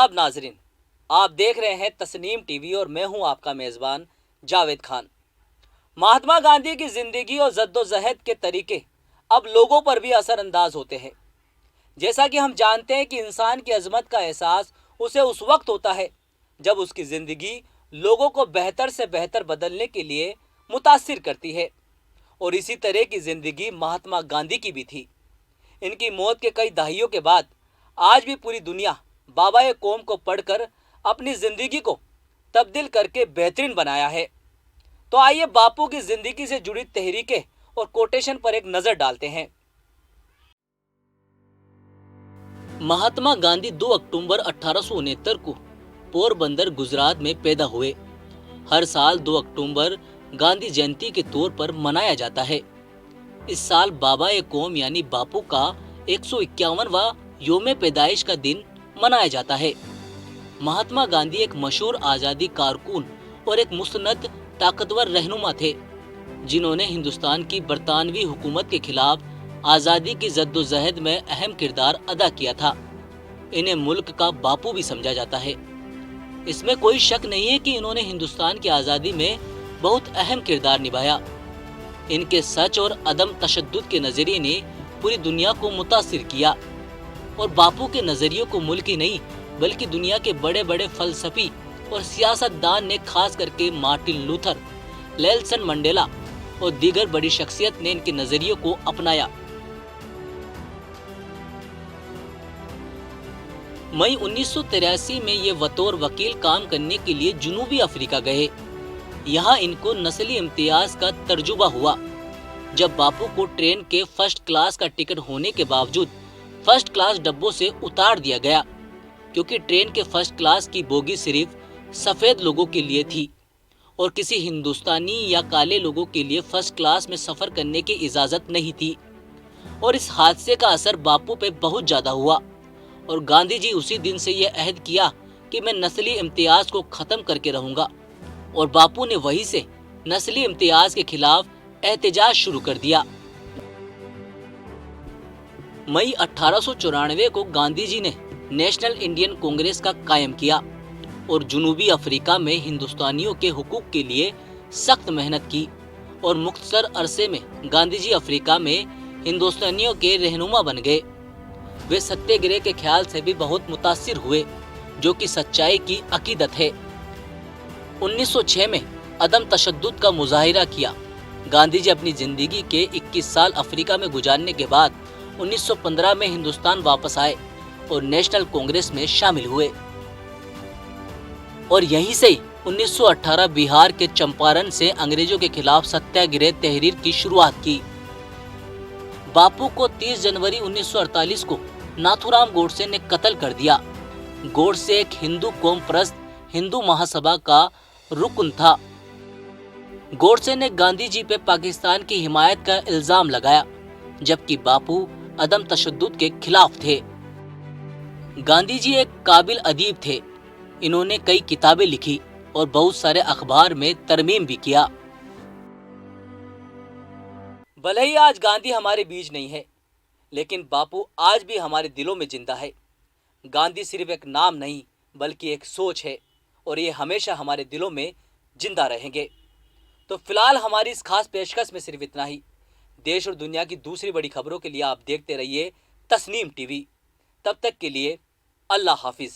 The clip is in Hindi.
आदाब नाजरीन, आप देख रहे हैं तस्नीम टीवी और मैं हूं आपका मेज़बान जावेद खान। महात्मा गांधी की ज़िंदगी और जद्दोजहद के तरीके अब लोगों पर भी असरअंदाज होते हैं। जैसा कि हम जानते हैं कि इंसान की अजमत का एहसास उसे उस वक्त होता है जब उसकी ज़िंदगी लोगों को बेहतर से बेहतर बदलने के लिए मुतासिर करती है। और इसी तरह की ज़िंदगी महात्मा गांधी की भी थी। इनकी मौत के कई दहाइयों के बाद आज भी पूरी दुनिया बाबा कौम को पढ़कर अपनी ज़िंदगी को तब्दील करके बेहतरीन बनाया है। तो आइए बापू की ज़िंदगी से जुड़ी तहरीकें और कोटेशन पर एक नज़र डालते हैं। महात्मा गांधी 2 अक्टूबर 1869 को पोरबंदर गुजरात में पैदा हुए। हर साल 2 अक्टूबर गांधी जयंती के तौर पर मनाया जाता है। इस साल बाबा कौम यानी बापू का 151वां योम पैदाइश का दिन मनाया जाता है। महात्मा गांधी एक मशहूर आज़ादी कारकुन और एक मुस्तनद ताकतवर रहनुमा थे, जिन्होंने हिंदुस्तान की बरतानवी हुकूमत के खिलाफ आज़ादी की जद्दोजहद में अहम किरदार अदा किया था। इन्हें मुल्क का बापू भी समझा जाता है। इसमें कोई शक नहीं है कि इन्होंने हिंदुस्तान की आज़ादी में बहुत अहम किरदार निभाया। इनके सच और अदम तशद्दुद के नज़रिए ने पूरी दुनिया को मुतासिर किया और बापू के नज़रियों को मुल्क ही नहीं बल्कि दुनिया के बड़े बड़े फलसफी और सियासतदान ने, खास करके मार्टिन लूथर, नेल्सन मंडेला और दीगर बड़ी शख्सियत ने इनके नज़रियों को अपनाया। मई 1983 में ये बतौर वकील काम करने के लिए जनूबी अफ्रीका गए। यहाँ इनको नस्ली इम्तियाज का तर्जुबा हुआ, जब बापू को ट्रेन के फर्स्ट क्लास का टिकट होने के बावजूद फर्स्ट क्लास डब्बों से उतार दिया गया, क्योंकि ट्रेन के फर्स्ट क्लास की बोगी सिर्फ सफ़ेद लोगों के लिए थी और किसी हिंदुस्तानी या काले लोगों के लिए फर्स्ट क्लास में सफ़र करने की इजाज़त नहीं थी। और इस हादसे का असर बापू पे बहुत ज़्यादा हुआ और गांधी जी उसी दिन से ये अहद किया कि मैं नस्ली इम्तियाज़ को ख़त्म करके रहूँगा। और बापू ने वहीं से नस्ली इम्तियाज़ के खिलाफ एहतजाज शुरू कर दिया। मई 1894 को गांधी जी ने नेशनल इंडियन कांग्रेस का कायम किया और जनूबी अफ्रीका में हिंदुस्तानियों के हुकूक के लिए सख्त मेहनत की। और मुख्तसर अरसे में गांधी जी अफ्रीका में हिंदुस्तानियों के रहनुमा बन गए। वे सत्याग्रह के ख्याल से भी बहुत मुतासिर हुए, जो कि सच्चाई की अकीदत है। 1906 में अदम तशद्दुद का मुजाहिरा किया। गांधी जी अपनी जिंदगी के 21 साल अफ्रीका में गुजारने के बाद 1915 में हिंदुस्तान वापस आए और नेशनल कांग्रेस में शामिल हुए। और यहीं से 1918 बिहार के चंपारण से अंग्रेजों के खिलाफ सत्याग्रह तहरीर की शुरुआत की। बापू को 30 जनवरी 1948 को नाथूराम गोडसे ने कत्ल कर दिया। गोडसे एक हिंदू कौम परस्त हिंदू महासभा का रुकन था। गोडसे ने गांधी जी पे पाकिस्तान की हिमायत का इल्जाम लगाया, जबकि बापू अदम तशद्दुद के खिलाफ थे। गांधी जी एक काबिल अदीब थे। इन्होंने कई किताबें लिखी और बहुत सारे अखबार में तरमीम भी किया। भले ही आज गांधी हमारे बीच नहीं है, लेकिन बापू आज भी हमारे दिलों में जिंदा है। गांधी सिर्फ एक नाम नहीं बल्कि एक सोच है और ये हमेशा हमारे दिलों में जिंदा रहेंगे। तो फिलहाल हमारी इस खास पेशकश में सिर्फ इतना ही। देश और दुनिया की दूसरी बड़ी खबरों के लिए आप देखते रहिए तस्नीम टीवी। तब तक के लिए अल्लाह हाफिज।